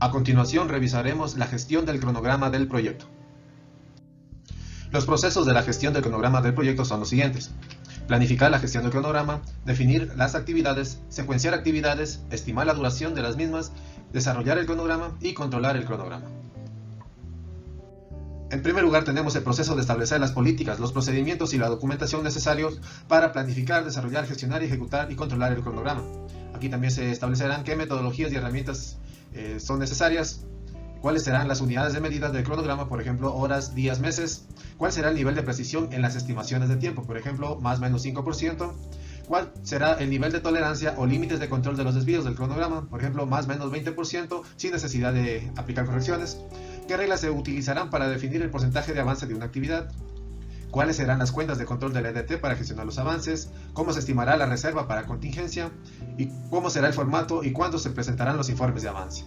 A continuación revisaremos la gestión del cronograma del proyecto. Los procesos de la gestión del cronograma del proyecto son los siguientes: planificar la gestión del cronograma, definir las actividades, secuenciar actividades, estimar la duración de las mismas, desarrollar el cronograma y controlar el cronograma. En primer lugar tenemos el proceso de establecer las políticas, los procedimientos y la documentación necesarios para planificar, desarrollar, gestionar, ejecutar y controlar el cronograma. Aquí también se establecerán qué metodologías y herramientas son necesarias, cuáles serán las unidades de medida del cronograma, por ejemplo, horas, días, meses, cuál será el nivel de precisión en las estimaciones de tiempo, por ejemplo, más o menos 5%, cuál será el nivel de tolerancia o límites de control de los desvíos del cronograma, por ejemplo, más o menos 20%, sin necesidad de aplicar correcciones, qué reglas se utilizarán para definir el porcentaje de avance de una actividad, cuáles serán las cuentas de control del EDT para gestionar los avances, cómo se estimará la reserva para contingencia y cómo será el formato y cuándo se presentarán los informes de avance.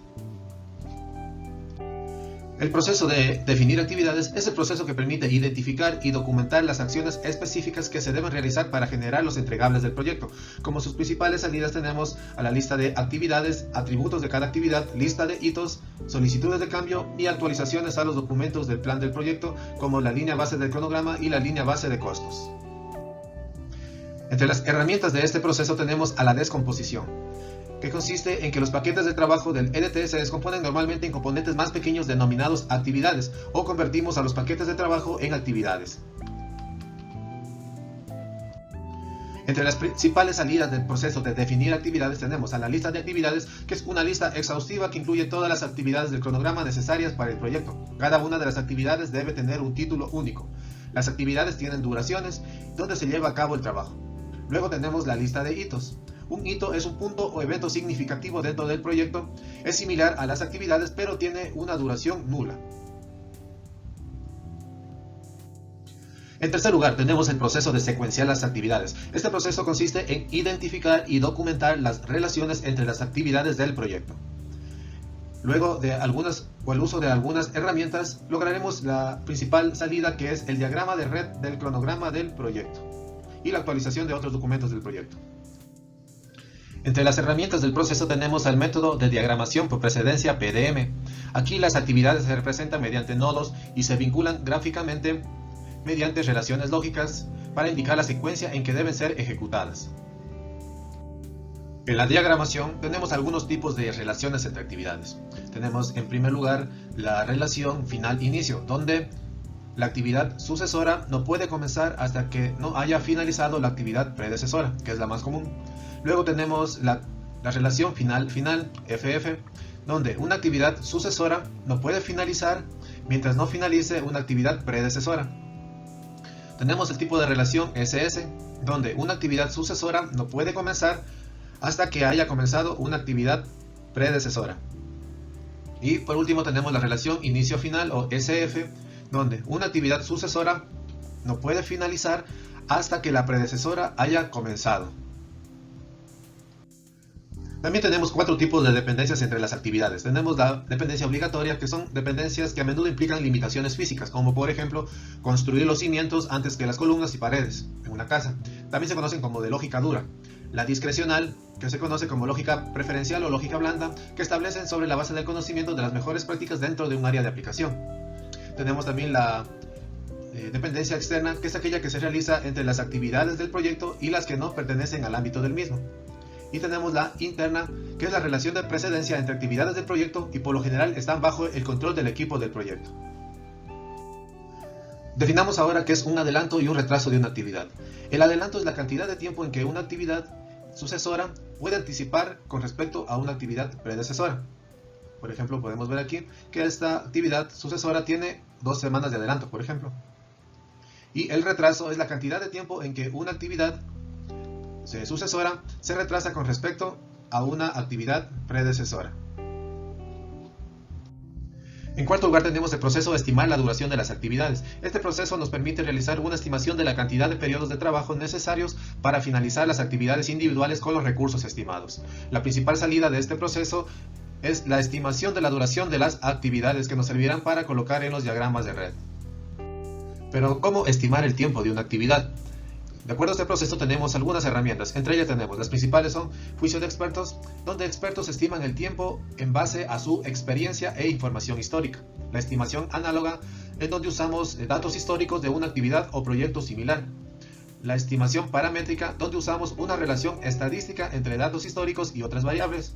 El proceso de definir actividades es el proceso que permite identificar y documentar las acciones específicas que se deben realizar para generar los entregables del proyecto. Como sus principales salidas tenemos a la lista de actividades, atributos de cada actividad, lista de hitos, solicitudes de cambio y actualizaciones a los documentos del plan del proyecto, como la línea base del cronograma y la línea base de costos. Entre las herramientas de este proceso tenemos a la descomposición, que consiste en que los paquetes de trabajo del EDT se descomponen normalmente en componentes más pequeños denominados actividades, o convertimos a los paquetes de trabajo en actividades. Entre las principales salidas del proceso de definir actividades tenemos a la lista de actividades, que es una lista exhaustiva que incluye todas las actividades del cronograma necesarias para el proyecto. Cada una de las actividades debe tener un título único. Las actividades tienen duraciones donde se lleva a cabo el trabajo. Luego tenemos la lista de hitos. Un hito es un punto o evento significativo dentro del proyecto. Es similar a las actividades, pero tiene una duración nula. En tercer lugar, tenemos el proceso de secuenciar las actividades. Este proceso consiste en identificar y documentar las relaciones entre las actividades del proyecto. Luego de el uso de algunas herramientas, lograremos la principal salida, que es el diagrama de red del cronograma del proyecto y la actualización de otros documentos del proyecto. Entre las herramientas del proceso tenemos el método de diagramación por precedencia PDM. Aquí las actividades se representan mediante nodos y se vinculan gráficamente mediante relaciones lógicas para indicar la secuencia en que deben ser ejecutadas. En la diagramación tenemos algunos tipos de relaciones entre actividades. Tenemos en primer lugar la relación final-inicio, donde la actividad sucesora no puede comenzar hasta que no haya finalizado la actividad predecesora, que es la más común. Luego tenemos la relación final-final, FF, donde una actividad sucesora no puede finalizar mientras no finalice una actividad predecesora. Tenemos el tipo de relación SS, donde una actividad sucesora no puede comenzar hasta que haya comenzado una actividad predecesora. Y por último tenemos la relación inicio-final o SF, donde una actividad sucesora no puede finalizar hasta que la predecesora haya comenzado. También tenemos 4 tipos de dependencias entre las actividades. Tenemos la dependencia obligatoria, que son dependencias que a menudo implican limitaciones físicas, como por ejemplo construir los cimientos antes que las columnas y paredes en una casa. También se conocen como de lógica dura. La discrecional, que se conoce como lógica preferencial o lógica blanda, que establecen sobre la base del conocimiento de las mejores prácticas dentro de un área de aplicación. Tenemos también la dependencia externa, que es aquella que se realiza entre las actividades del proyecto y las que no pertenecen al ámbito del mismo. Y tenemos la interna, que es la relación de precedencia entre actividades del proyecto y por lo general están bajo el control del equipo del proyecto. Definamos ahora qué es un adelanto y un retraso de una actividad. El adelanto es la cantidad de tiempo en que una actividad sucesora puede anticipar con respecto a una actividad predecesora. Por ejemplo, podemos ver aquí que esta actividad sucesora tiene 2 semanas de adelanto, por ejemplo. Y el retraso es la cantidad de tiempo en que una actividad sucesora se retrasa con respecto a una actividad predecesora. En cuarto lugar tenemos el proceso de estimar la duración de las actividades. Este proceso nos permite realizar una estimación de la cantidad de periodos de trabajo necesarios para finalizar las actividades individuales con los recursos estimados. La principal salida de este proceso es la estimación de la duración de las actividades, que nos servirán para colocar en los diagramas de red. Pero ¿cómo estimar el tiempo de una actividad? De acuerdo a este proceso tenemos algunas herramientas, entre ellas tenemos las principales son juicio de expertos, donde expertos estiman el tiempo en base a su experiencia e información histórica. La estimación análoga, en donde usamos datos históricos de una actividad o proyecto similar. La estimación paramétrica, donde usamos una relación estadística entre datos históricos y otras variables.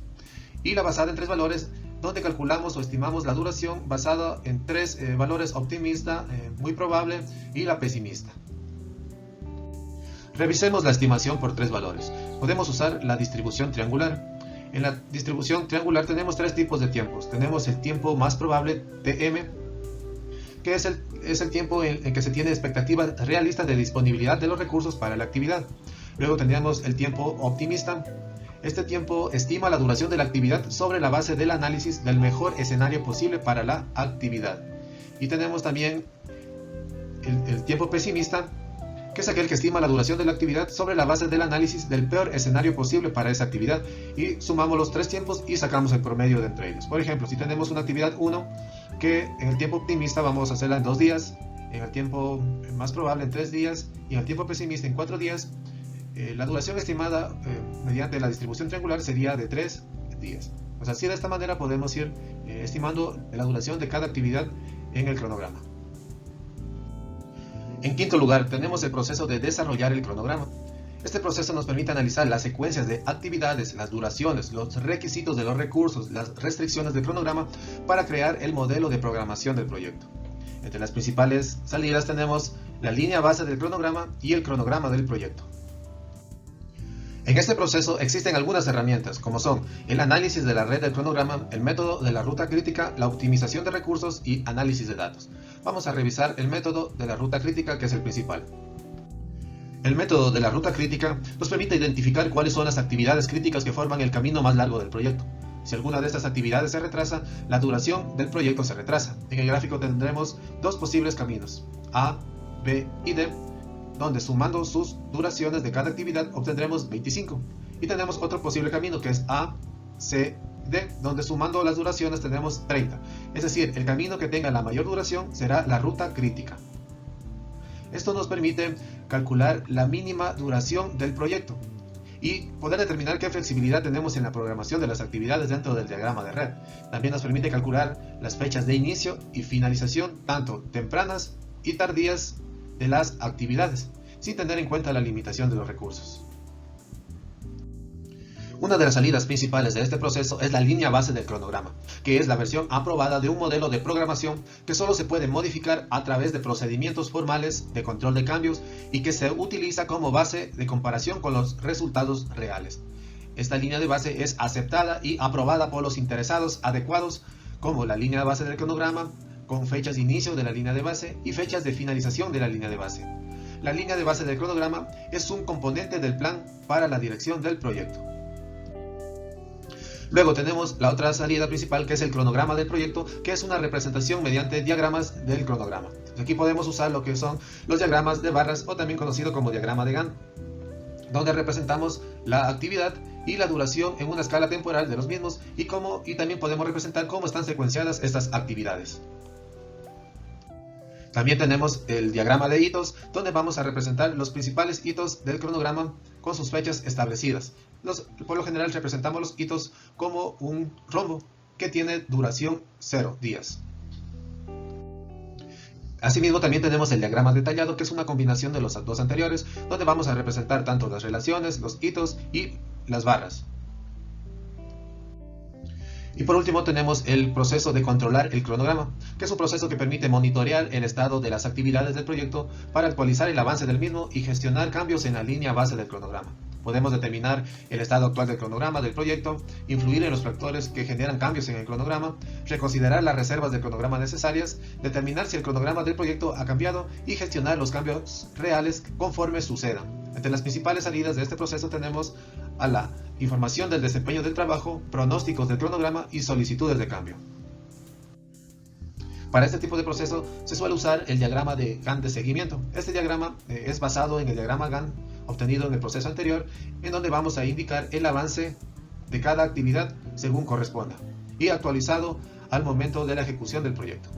Y la basada en tres valores, donde calculamos o estimamos la duración basada en tres valores: optimista, muy probable y la pesimista. Revisemos la estimación por tres valores. Podemos usar la distribución triangular. En la distribución triangular tenemos tres tipos de tiempos. Tenemos el tiempo más probable, TM, que es el tiempo en que se tiene expectativa realista de disponibilidad de los recursos para la actividad. Luego tendríamos el tiempo optimista. Este tiempo estima la duración de la actividad sobre la base del análisis del mejor escenario posible para la actividad. Y tenemos también el tiempo pesimista, que es aquel que estima la duración de la actividad sobre la base del análisis del peor escenario posible para esa actividad, y sumamos los tres tiempos y sacamos el promedio de entre ellos. Por ejemplo, si tenemos una actividad 1, que en el tiempo optimista vamos a hacerla en 2 días, en el tiempo más probable en 3 días y en el tiempo pesimista en 4 días, la duración estimada mediante la distribución triangular sería de 3 días. O sea, así de esta manera podemos ir estimando la duración de cada actividad en el cronograma. En quinto lugar, tenemos el proceso de desarrollar el cronograma. Este proceso nos permite analizar las secuencias de actividades, las duraciones, los requisitos de los recursos, las restricciones del cronograma para crear el modelo de programación del proyecto. Entre las principales salidas tenemos la línea base del cronograma y el cronograma del proyecto. En este proceso existen algunas herramientas, como son el análisis de la red del cronograma, el método de la ruta crítica, la optimización de recursos y análisis de datos. Vamos a revisar el método de la ruta crítica, que es el principal. El método de la ruta crítica nos permite identificar cuáles son las actividades críticas que forman el camino más largo del proyecto. Si alguna de estas actividades se retrasa, la duración del proyecto se retrasa. En el gráfico tendremos dos posibles caminos, A, B y D, donde sumando sus duraciones de cada actividad obtendremos 25. Y tenemos otro posible camino que es A, C, D, donde sumando las duraciones tendremos 30. Es decir, el camino que tenga la mayor duración será la ruta crítica. Esto nos permite calcular la mínima duración del proyecto y poder determinar qué flexibilidad tenemos en la programación de las actividades dentro del diagrama de red. También nos permite calcular las fechas de inicio y finalización, tanto tempranas y tardías, de las actividades, sin tener en cuenta la limitación de los recursos. Una de las salidas principales de este proceso es la línea base del cronograma, que es la versión aprobada de un modelo de programación que solo se puede modificar a través de procedimientos formales de control de cambios y que se utiliza como base de comparación con los resultados reales. Esta línea de base es aceptada y aprobada por los interesados adecuados, como la línea base del cronograma, con fechas de inicio de la línea de base y fechas de finalización de la línea de base. La línea de base del cronograma es un componente del plan para la dirección del proyecto. Luego tenemos la otra salida principal, que es el cronograma del proyecto, que es una representación mediante diagramas del cronograma. Aquí podemos usar lo que son los diagramas de barras, o también conocido como diagrama de Gantt, donde representamos la actividad y la duración en una escala temporal de los mismos y también podemos representar cómo están secuenciadas estas actividades. También tenemos el diagrama de hitos, donde vamos a representar los principales hitos del cronograma con sus fechas establecidas. Por lo general representamos los hitos como un rombo que tiene duración 0 días. Asimismo, también tenemos el diagrama detallado, que es una combinación de los dos anteriores, donde vamos a representar tanto las relaciones, los hitos y las barras. Y por último tenemos el proceso de controlar el cronograma, que es un proceso que permite monitorear el estado de las actividades del proyecto para actualizar el avance del mismo y gestionar cambios en la línea base del cronograma. Podemos determinar el estado actual del cronograma del proyecto, influir en los factores que generan cambios en el cronograma, reconsiderar las reservas del cronograma necesarias, determinar si el cronograma del proyecto ha cambiado y gestionar los cambios reales conforme sucedan. Entre las principales salidas de este proceso tenemos a la información del desempeño del trabajo, pronósticos del cronograma y solicitudes de cambio. Para este tipo de proceso se suele usar el diagrama de Gantt de seguimiento. Este diagrama es basado en el diagrama Gantt obtenido en el proceso anterior, en donde vamos a indicar el avance de cada actividad según corresponda y actualizado al momento de la ejecución del proyecto.